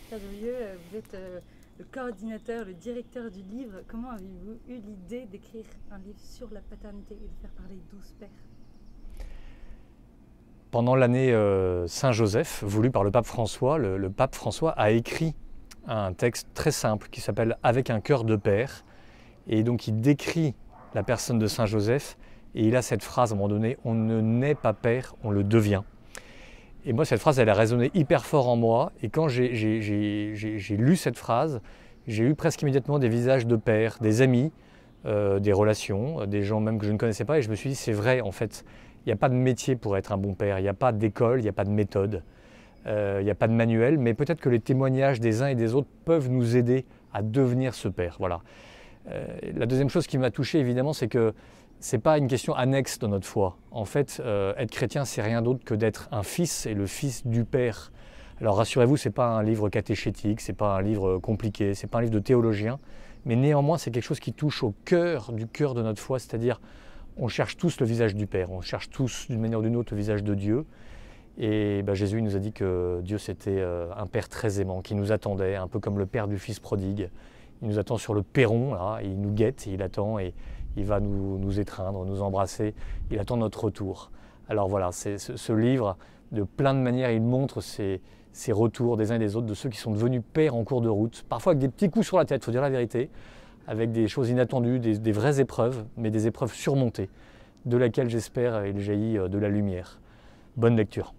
Père Durieux, vous êtes le coordinateur, le directeur du livre. Comment avez-vous eu l'idée d'écrire un livre sur la paternité et de faire parler 12 pères? Pendant l'année Saint-Joseph, voulue par le pape François, le pape François a écrit un texte très simple qui s'appelle « Avec un cœur de père ». Et donc il décrit la personne de Saint-Joseph et il a cette phrase à un moment donné « On ne naît pas père, on le devient ». Et moi, cette phrase, elle a résonné hyper fort en moi. Et quand j'ai lu cette phrase, j'ai eu presque immédiatement des visages de pères, des amis, des relations, des gens même que je ne connaissais pas. Et je me suis dit, c'est vrai, en fait, il n'y a pas de métier pour être un bon père. Il n'y a pas d'école, il n'y a pas de méthode, il n'y a pas de manuel. Mais peut-être que les témoignages des uns et des autres peuvent nous aider à devenir ce père. Voilà. La deuxième chose qui m'a touché, évidemment, c'est que ce n'est pas une question annexe de notre foi. En fait, être chrétien, c'est rien d'autre que d'être un fils et le fils du Père. Alors rassurez-vous, ce n'est pas un livre catéchétique, ce n'est pas un livre compliqué, ce n'est pas un livre de théologien, mais néanmoins, c'est quelque chose qui touche au cœur du cœur de notre foi, c'est-à-dire on cherche tous le visage du Père, on cherche tous d'une manière ou d'une autre le visage de Dieu. Et Jésus nous a dit que Dieu c'était un Père très aimant, qui nous attendait, un peu comme le Père du Fils prodigue. Il nous attend sur le perron, là, et il nous guette, et il attend, et il va nous étreindre, nous embrasser. Il attend notre retour. Alors voilà, ce livre, de plein de manières, il montre ces retours des uns et des autres, de ceux qui sont devenus pères en cours de route, parfois avec des petits coups sur la tête, il faut dire la vérité, avec des choses inattendues, des vraies épreuves, mais des épreuves surmontées, de laquelle j'espère il jaillit de la lumière. Bonne lecture.